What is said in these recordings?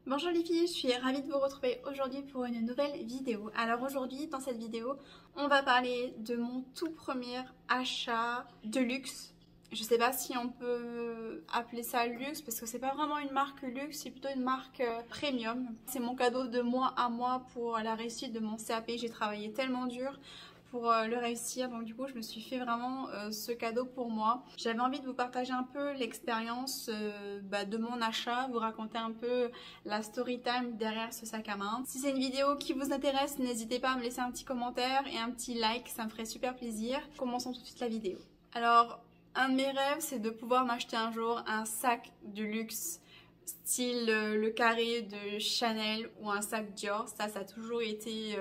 Bonjour les filles, je suis ravie de vous retrouver aujourd'hui pour une nouvelle vidéo. Alors aujourd'hui, dans cette vidéo, on va parler de mon tout premier achat de luxe. Je sais pas si on peut appeler ça luxe parce que c'est pas vraiment une marque luxe, c'est plutôt une marque premium. C'est mon cadeau de moi à moi pour la réussite de mon CAP. J'ai travaillé tellement dur pour le réussir, donc du coup je me suis fait vraiment ce cadeau pour moi. J'avais envie de vous partager un peu l'expérience de mon achat, vous raconter un peu la story time derrière ce sac à main. Si c'est une vidéo qui vous intéresse, n'hésitez pas à me laisser un petit commentaire et un petit like, ça me ferait super plaisir. Commençons tout de suite la vidéo. Alors, un de mes rêves, c'est de pouvoir m'acheter un jour un sac de luxe style le carré de Chanel ou un sac Dior. Ça a toujours été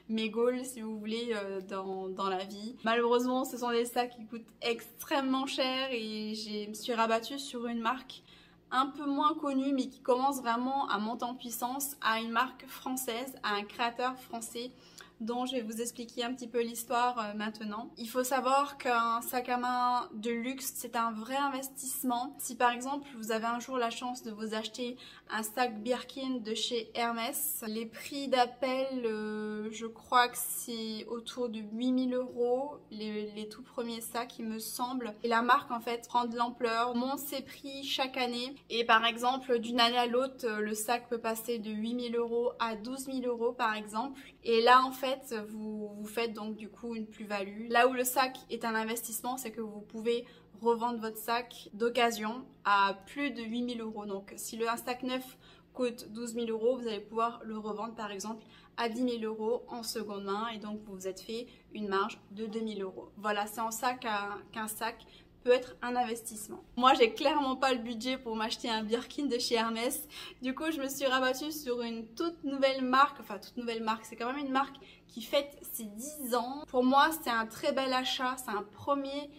mes goals, si vous voulez, dans la vie. Malheureusement, ce sont des sacs qui coûtent extrêmement cher et je me suis rabattue sur une marque un peu moins connue mais qui commence vraiment à monter en puissance, à une marque française, à un créateur français dont je vais vous expliquer un petit peu l'histoire maintenant. Il faut savoir qu'un sac à main de luxe, c'est un vrai investissement. Si par exemple, vous avez un jour la chance de vous acheter un sac Birkin de chez Hermès, les prix d'appel, je crois que c'est autour de 8 000 €, les tout premiers sacs, il me semble. Et la marque, en fait, prend de l'ampleur, monte ses prix chaque année. Et par exemple, d'une année à l'autre, le sac peut passer de 8 000 € à 12 000 € par exemple. Et là, en fait, vous faites donc du coup une plus-value. Là où le sac est un investissement, c'est que vous pouvez revendre votre sac d'occasion à plus de 8 000 €. Donc si un sac neuf coûte 12 000 €, vous allez pouvoir le revendre par exemple à 10 000 € en seconde main et donc vous vous êtes fait une marge de 2 000 €. Voilà, c'est en ça qu'un sac peut être un investissement. Moi, j'ai clairement pas le budget pour m'acheter un Birkin de chez Hermès. Du coup, je me suis rabattue sur une toute nouvelle marque. Enfin, toute nouvelle marque. C'est quand même une marque qui fête ses 10 ans. Pour moi, c'est un très bel achat. C'est un premier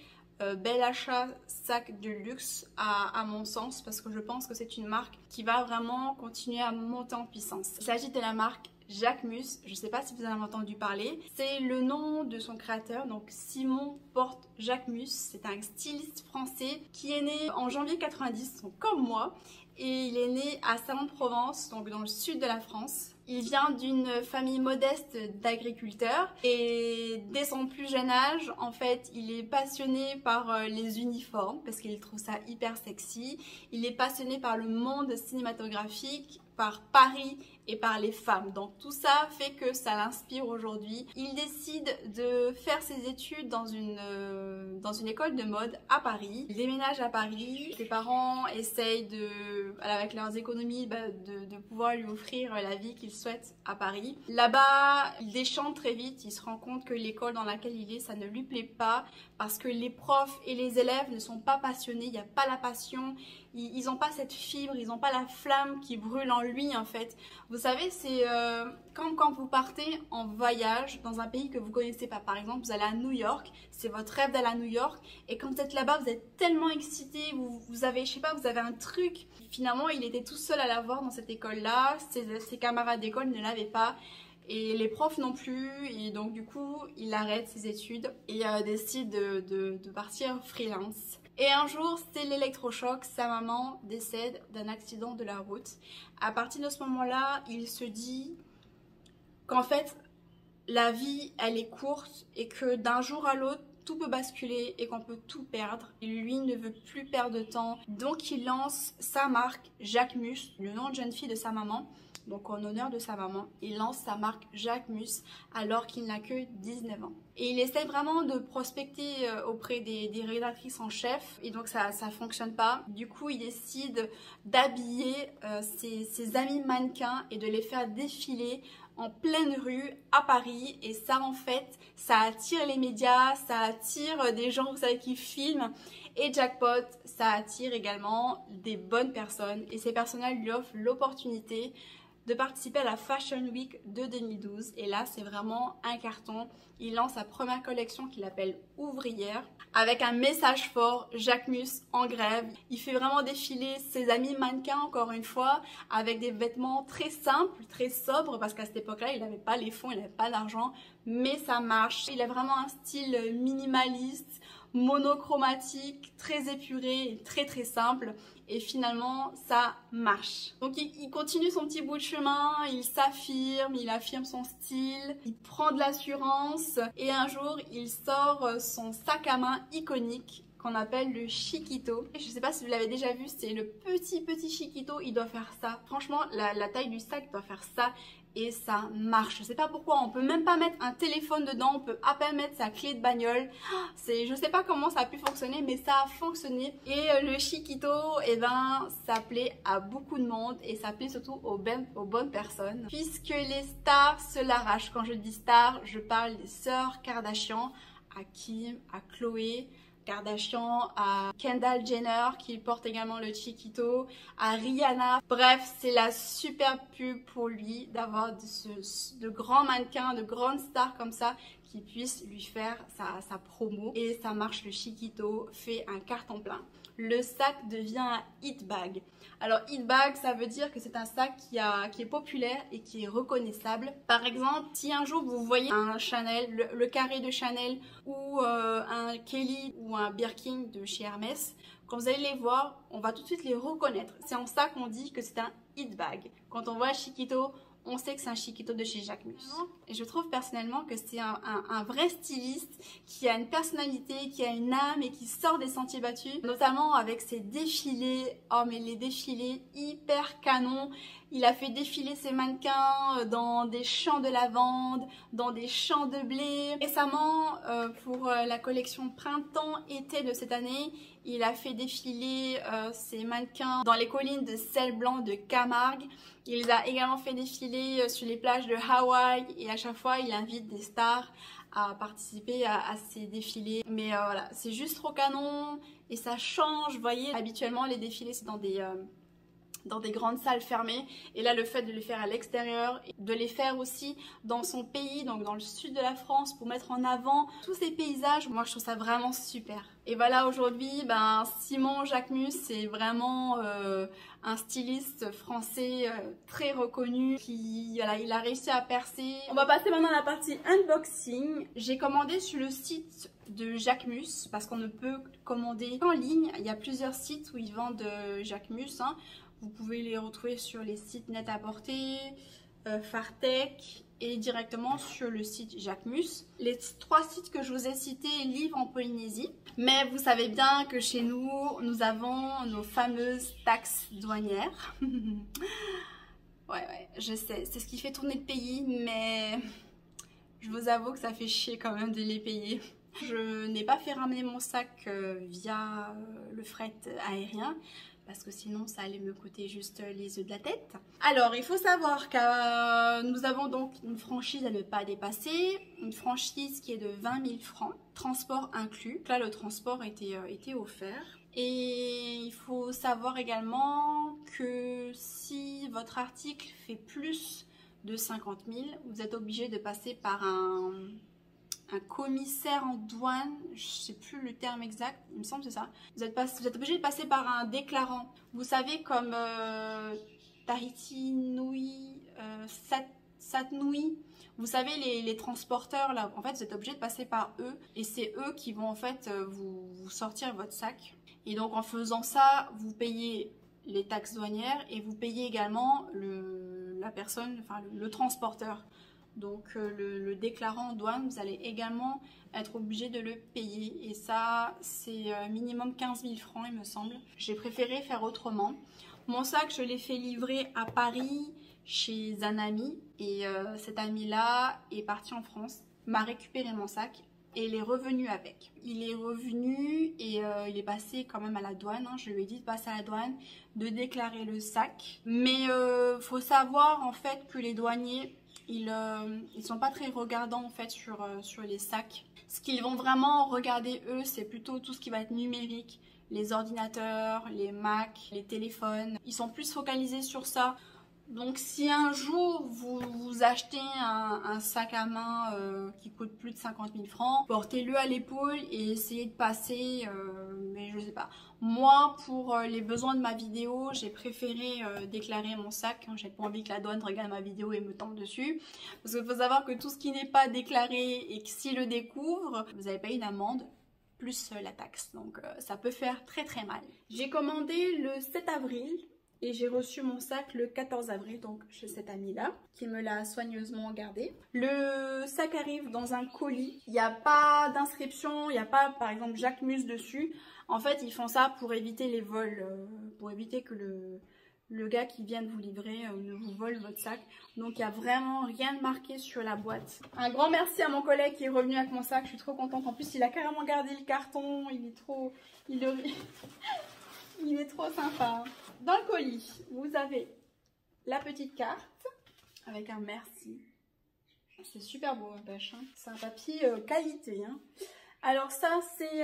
bel achat sac de luxe à mon sens parce que je pense que c'est une marque qui va vraiment continuer à monter en puissance. Il s'agit de la marque Jacquemus, je ne sais pas si vous en avez entendu parler, c'est le nom de son créateur, donc Simon Porte Jacquemus, c'est un styliste français qui est né en janvier 90, donc comme moi, et il est né à Salon-de-Provence, donc dans le sud de la France. Il vient d'une famille modeste d'agriculteurs et dès son plus jeune âge, en fait, il est passionné par les uniformes parce qu'il trouve ça hyper sexy. Il est passionné par le monde cinématographique, par Paris et par les femmes. Donc tout ça fait que ça l'inspire aujourd'hui. Il décide de faire ses études dans une école de mode à Paris. Il déménage à Paris. Ses parents essayent avec leurs économies, de pouvoir lui offrir la vie qu'il souhaite à Paris. Là-bas, il déchante très vite. Il se rend compte que l'école dans laquelle il est, ça ne lui plaît pas parce que les profs et les élèves ne sont pas passionnés. Il n'y a pas la passion. Ils n'ont pas cette fibre, ils n'ont pas la flamme qui brûle en lui en fait. Vous savez, c'est comme quand vous partez en voyage dans un pays que vous connaissez pas. Par exemple, vous allez à New York, c'est votre rêve d'aller à New York et quand vous êtes là-bas, vous êtes tellement excité, vous avez, je sais pas, vous avez un truc. Finalement, il était tout seul à l'avoir dans cette école-là, ses camarades d'école ne l'avaient pas. Et les profs non plus, et donc du coup, il arrête ses études et décide de partir freelance. Et un jour, c'est l'électrochoc, sa maman décède d'un accident de la route. À partir de ce moment-là, il se dit qu'en fait, la vie, elle est courte et que d'un jour à l'autre, tout peut basculer et qu'on peut tout perdre. Et lui ne veut plus perdre de temps, donc il lance sa marque Jacquemus, le nom de jeune fille de sa maman. Donc en honneur de sa maman, il lance sa marque Jacquemus alors qu'il n'a que 19 ans. Et il essaie vraiment de prospecter auprès des rédactrices en chef et donc ça fonctionne pas. Du coup, il décide d'habiller ses amis mannequins et de les faire défiler en pleine rue à Paris et ça en fait, ça attire les médias, ça attire des gens, vous savez, qui filment et jackpot, ça attire également des bonnes personnes et ces personnes-là lui offrent l'opportunité de participer à la Fashion Week de 2012 et là c'est vraiment un carton. Il lance sa première collection qu'il appelle Ouvrière avec un message fort, Jacquemus en grève. Il fait vraiment défiler ses amis mannequins encore une fois avec des vêtements très simples, très sobres parce qu'à cette époque-là il n'avait pas les fonds, il n'avait pas d'argent mais ça marche. Il a vraiment un style minimaliste, monochromatique, très épuré, et très très simple. Et finalement, ça marche. Donc il continue son petit bout de chemin, il s'affirme, il affirme son style, il prend de l'assurance. Et un jour, il sort son sac à main iconique qu'on appelle le Chiquito. Je sais pas si vous l'avez déjà vu, c'est le petit Chiquito, il doit faire ça. Franchement, la taille du sac doit faire ça. Et ça marche. Je sais pas pourquoi, on peut même pas mettre un téléphone dedans, on peut à peine mettre sa clé de bagnole. Je sais pas comment ça a pu fonctionner, mais ça a fonctionné. Et le Chiquito, eh ben, ça plaît à beaucoup de monde et ça plaît surtout aux bonnes personnes. Puisque les stars se l'arrachent. Quand je dis stars, je parle des sœurs Kardashian, à Kim, à Khloé Kardashian, à Kendall Jenner qui porte également le Chiquito, à Rihanna. Bref, c'est la super pub pour lui d'avoir de grands mannequins, de grandes stars comme ça qui puissent lui faire sa promo. Et ça marche, le Chiquito fait un carton plein. Le sac devient un hit bag. Alors hit bag, ça veut dire que c'est un sac qui est populaire et qui est reconnaissable. Par exemple, si un jour vous voyez un Chanel, le carré de Chanel ou un Kelly ou un Birkin de chez Hermès, quand vous allez les voir, on va tout de suite les reconnaître. C'est en ça qu'on dit que c'est un hit bag. Quand on voit un Chiquito, on sait que c'est un Chiquito de chez Jacquemus. Et je trouve personnellement que c'est un vrai styliste qui a une personnalité, qui a une âme et qui sort des sentiers battus. Notamment avec ses défilés. Oh mais les défilés hyper canons. Il a fait défiler ses mannequins dans des champs de lavande, dans des champs de blé. Récemment, pour la collection printemps-été de cette année, il a fait défiler ses mannequins dans les collines de sel blanc de Camargue. Il les a également fait défiler sur les plages de Hawaï et à chaque fois il invite des stars à participer à ces défilés. Mais voilà, c'est juste trop canon et ça change. Vous voyez, habituellement les défilés c'est dans des grandes salles fermées et là le fait de les faire à l'extérieur, de les faire aussi dans son pays, donc dans le sud de la France pour mettre en avant tous ces paysages, moi je trouve ça vraiment super. Et voilà, aujourd'hui Simon Jacquemus c'est vraiment un styliste français très reconnu qui voilà, il a réussi à percer. On va passer maintenant à la partie unboxing. J'ai commandé sur le site de Jacquemus parce qu'on ne peut commander qu'en ligne. Il y a plusieurs sites où ils vendent Jacquemus, hein. Vous pouvez les retrouver sur les sites Net-à-Porter, Fartech et directement sur le site Jacquemus. Les 3 sites que je vous ai cités livrent en Polynésie. Mais vous savez bien que chez nous, nous avons nos fameuses taxes douanières. Ouais, je sais, c'est ce qui fait tourner le pays, mais je vous avoue que ça fait chier quand même de les payer. Je n'ai pas fait ramener mon sac via le fret aérien parce que sinon ça allait me coûter juste les œufs de la tête. Alors il faut savoir que nous avons donc une franchise à ne pas dépasser, une franchise qui est de 20 000 francs, transport inclus. Donc là le transport était offert. Et il faut savoir également que si votre article fait plus de 50 000, vous êtes obligé de passer par un commissaire en douane, je sais plus le terme exact, il me semble que c'est ça. Vous êtes obligé de passer par un déclarant. Vous savez comme Tahiti Nui, Satnui, vous savez les transporteurs là, en fait vous êtes obligé de passer par eux et c'est eux qui vont en fait vous sortir votre sac. Et donc en faisant ça, vous payez les taxes douanières et vous payez également le transporteur. Donc le déclarant en douane, vous allez également être obligé de le payer. Et ça, c'est minimum 15 000 francs, il me semble. J'ai préféré faire autrement. Mon sac, je l'ai fait livrer à Paris chez un ami. Et cet ami-là est parti en France, m'a récupéré mon sac et il est revenu avec. Il est revenu et il est passé quand même à la douane, hein. Je lui ai dit de passer à la douane, de déclarer le sac. Mais faut savoir en fait que les douaniers, ils sont pas très regardants en fait sur les sacs. Ce qu'ils vont vraiment regarder eux, c'est plutôt tout ce qui va être numérique, les ordinateurs, les Mac, les téléphones. Ils sont plus focalisés sur ça. Donc si un jour vous achetez un sac à main qui coûte plus de 50 000 francs, portez-le à l'épaule et essayez de passer, mais je sais pas. Moi, pour les besoins de ma vidéo, j'ai préféré déclarer mon sac. J'ai pas envie que la douane regarde ma vidéo et me tombe dessus. Parce qu'il faut savoir que tout ce qui n'est pas déclaré et que s'il le découvre, vous avez payé une amende. plus la taxe. Donc ça peut faire très très mal. J'ai commandé le 7 avril et j'ai reçu mon sac le 14 avril, donc chez cette amie-là, qui me l'a soigneusement gardé. Le sac arrive dans un colis. Il n'y a pas d'inscription, il n'y a pas par exemple Jacquemus dessus. En fait, ils font ça pour éviter les vols, pour éviter que le gars qui vient de vous livrer ne vous vole votre sac. Donc il n'y a vraiment rien de marqué sur la boîte. Un grand merci à mon collègue qui est revenu avec mon sac, je suis trop contente. En plus, il a carrément gardé le carton, il est trop... il est trop sympa. Dans le colis, vous avez la petite carte avec un merci. C'est super beau, n'empêche. Hein. C'est un papier qualité. Hein. Alors ça, c'est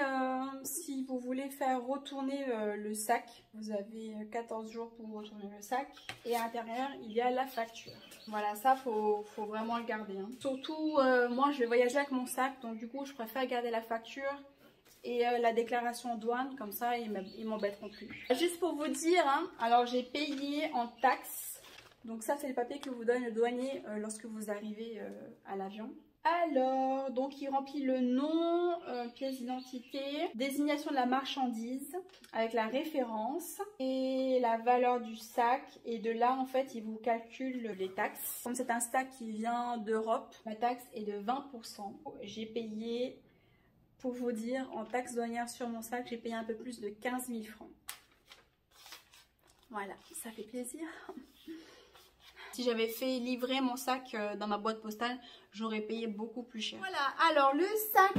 si vous voulez faire retourner le sac. Vous avez 14 jours pour retourner le sac. Et à l'intérieur, il y a la facture. Voilà, ça, faut vraiment le garder. Hein. Surtout, moi, je vais voyager avec mon sac. Donc du coup, je préfère garder la facture. Et la déclaration douane, comme ça, ils m'embêteront plus. Juste pour vous dire, hein, alors j'ai payé en taxes. Donc ça, c'est le papier que vous donne le douanier lorsque vous arrivez à l'avion. Alors, donc il remplit le nom, pièce d'identité, désignation de la marchandise avec la référence et la valeur du sac. Et de là, en fait, il vous calcule les taxes. Comme c'est un sac qui vient d'Europe, ma taxe est de 20%. J'ai payé... Pour vous dire, en taxe douanière sur mon sac, j'ai payé un peu plus de 15 000 francs. Voilà, ça fait plaisir. Si j'avais fait livrer mon sac dans ma boîte postale, j'aurais payé beaucoup plus cher. Voilà, alors le sac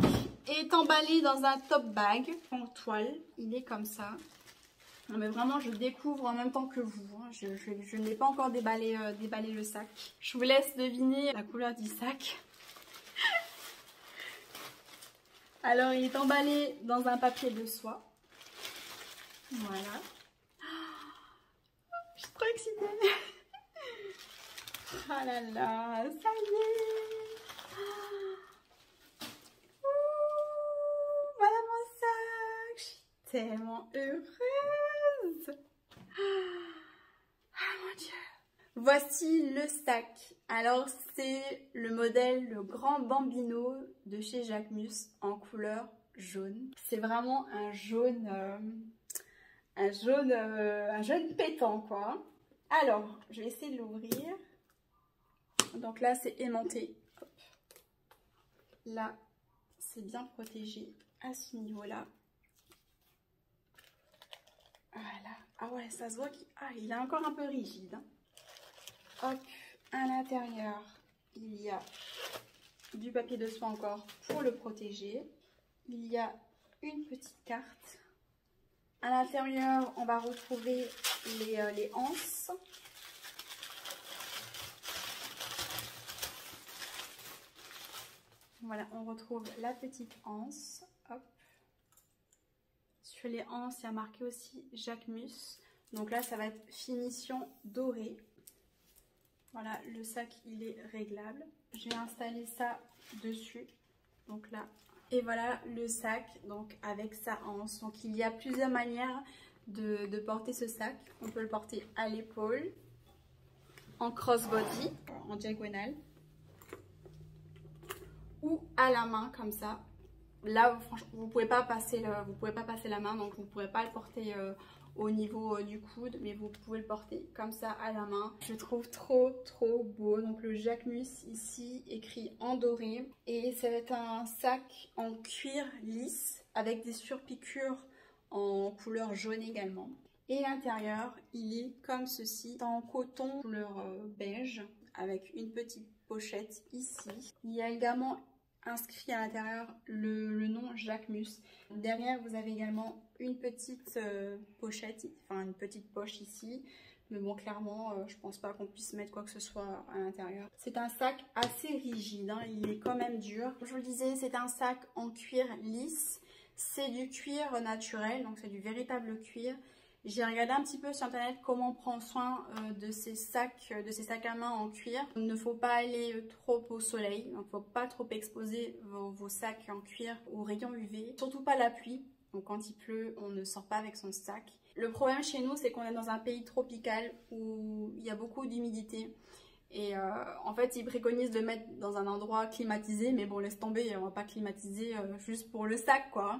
est emballé dans un top bag en toile. Il est comme ça. Mais vraiment, je découvre en même temps que vous. Hein. Je n'ai pas encore déballé le sac. Je vous laisse deviner la couleur du sac. Alors, il est emballé dans un papier de soie. Voilà. Je suis trop excitée. Ah là là, ça y est. Voilà mon sac. Je suis tellement heureuse. Ah mon Dieu. Voici le sac. Alors c'est le modèle le Grand Bambino de chez Jacquemus en couleur jaune. C'est vraiment un jaune pétant quoi. Alors je vais essayer de l'ouvrir. Donc là c'est aimanté. Hop. Là c'est bien protégé à ce niveau-là. Voilà. Ah ouais ça se voit qu'il est encore un peu rigide. Hein. Hop, à l'intérieur, il y a du papier de soie encore pour le protéger. Il y a une petite carte. À l'intérieur, on va retrouver les anses. Voilà, on retrouve la petite anse. Hop. Sur les anses, il y a marqué aussi Jacquemus. Donc là, ça va être finition dorée. Voilà, le sac, il est réglable. Je vais installer ça dessus. Donc là, et voilà le sac, donc avec sa anse. Donc il y a plusieurs manières de porter ce sac. On peut le porter à l'épaule, en crossbody, en diagonale, ou à la main comme ça. Là, franchement, vous pouvez pas passer la main, donc vous ne pourrez pas le porter au niveau du coude, mais vous pouvez le porter comme ça à la main. Je trouve trop beau. Donc le Jacquemus ici écrit en doré, et ça va être un sac en cuir lisse avec des surpiqûres en couleur jaune également. Et l'intérieur, il est comme ceci, en coton couleur beige avec une petite pochette ici. Il y a également inscrit à l'intérieur le nom Jacquemus. Derrière, vous avez également une petite pochette, enfin une petite poche ici. Mais bon, clairement, je pense pas qu'on puisse mettre quoi que ce soit à l'intérieur. C'est un sac assez rigide, hein, il est quand même dur. Comme je vous le disais, c'est un sac en cuir lisse. C'est du cuir naturel, donc c'est du véritable cuir. J'ai regardé un petit peu sur internet comment on prend soin de ces sacs à main en cuir. Il ne faut pas aller trop au soleil, donc il ne faut pas trop exposer vos sacs en cuir aux rayons UV. Surtout pas la pluie, donc quand il pleut, on ne sort pas avec son sac. Le problème chez nous, c'est qu'on est dans un pays tropical où il y a beaucoup d'humidité. Et en fait, ils préconisent de mettre dans un endroit climatisé, mais bon, laisse tomber, on va pas climatiser juste pour le sac, quoi.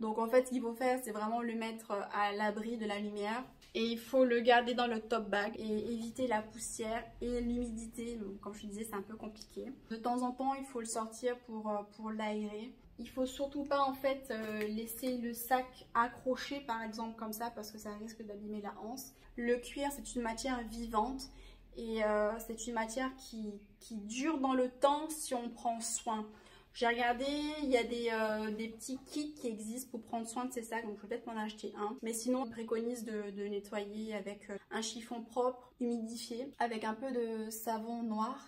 Donc en fait, ce qu'il faut faire, c'est vraiment le mettre à l'abri de la lumière. Et il faut le garder dans le top bag et éviter la poussière et l'humidité. Comme je disais, c'est un peu compliqué. De temps en temps, il faut le sortir pour l'aérer. Il faut surtout pas en fait laisser le sac accroché par exemple comme ça parce que ça risque d'abîmer la anse. Le cuir, c'est une matière vivante et c'est une matière qui dure dans le temps si on prend soin. J'ai regardé, il y a des petits kits qui existent pour prendre soin de ces sacs, donc je vais peut-être m'en acheter un. Mais sinon, on préconise de nettoyer avec un chiffon propre, humidifié, avec un peu de savon noir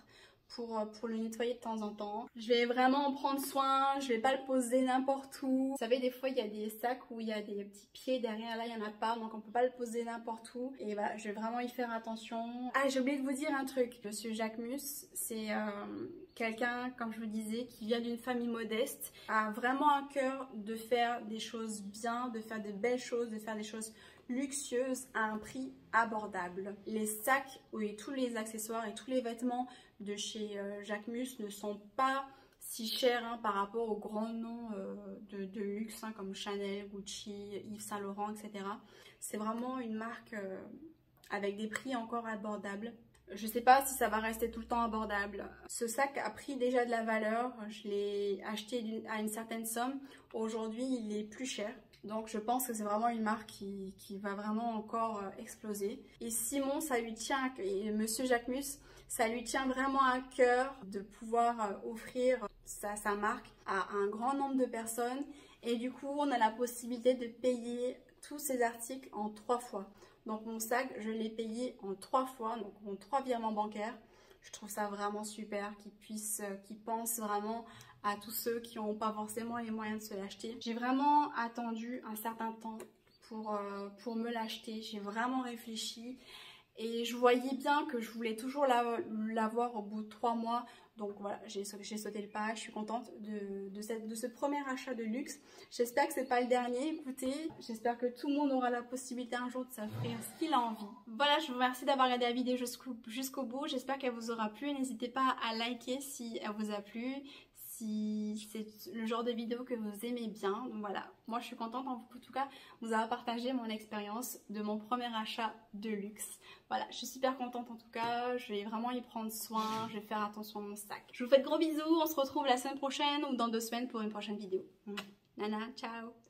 pour le nettoyer de temps en temps. Je vais vraiment en prendre soin, je vais pas le poser n'importe où. Vous savez, des fois, il y a des sacs où il y a des petits pieds derrière, là, il n'y en a pas, donc on peut pas le poser n'importe où. Et voilà, je vais vraiment y faire attention. Ah, j'ai oublié de vous dire un truc. Monsieur Jacquemus, c'est quelqu'un, comme je vous disais, qui vient d'une famille modeste, a vraiment à cœur de faire des choses bien, de faire de belles choses, de faire des choses luxueuses à un prix abordable. Les sacs et tous les accessoires et tous les vêtements de chez Jacquemus ne sont pas si chers hein, par rapport aux grands noms de luxe hein, comme Chanel, Gucci, Yves Saint Laurent, etc. C'est vraiment une marque avec des prix encore abordables. Je sais pas si ça va rester tout le temps abordable. Ce sac a pris déjà de la valeur. Je l'ai acheté à une certaine somme. Aujourd'hui, il est plus cher. Donc je pense que c'est vraiment une marque qui va vraiment encore exploser. Et Simon, ça lui tient, et Monsieur Jacquemus, ça lui tient vraiment à cœur de pouvoir offrir sa marque à un grand nombre de personnes. Et du coup, on a la possibilité de payer tous ces articles en 3 fois. Donc mon sac, je l'ai payé en 3 fois, donc en 3 virements bancaires. Je trouve ça vraiment super qu'ils pensent vraiment à tous ceux qui n'ont pas forcément les moyens de se l'acheter. J'ai vraiment attendu un certain temps pour me l'acheter. J'ai vraiment réfléchi et je voyais bien que je voulais toujours l'avoir au bout de 3 mois. Donc voilà, j'ai sauté le pas. Je suis contente de ce premier achat de luxe. J'espère que c'est pas le dernier. Écoutez, j'espère que tout le monde aura la possibilité un jour de s'offrir ce qu'il a envie. Voilà, je vous remercie d'avoir regardé la vidéo jusqu'au bout. J'espère qu'elle vous aura plu. N'hésitez pas à liker si elle vous a plu, si c'est le genre de vidéo que vous aimez bien. Donc voilà, moi je suis contente en tout cas vous avoir partagé mon expérience de mon premier achat de luxe. Voilà, je suis super contente en tout cas, je vais vraiment y prendre soin, je vais faire attention à mon sac. Je vous fais de gros bisous, on se retrouve la semaine prochaine ou dans 2 semaines pour une prochaine vidéo. Nana, ciao!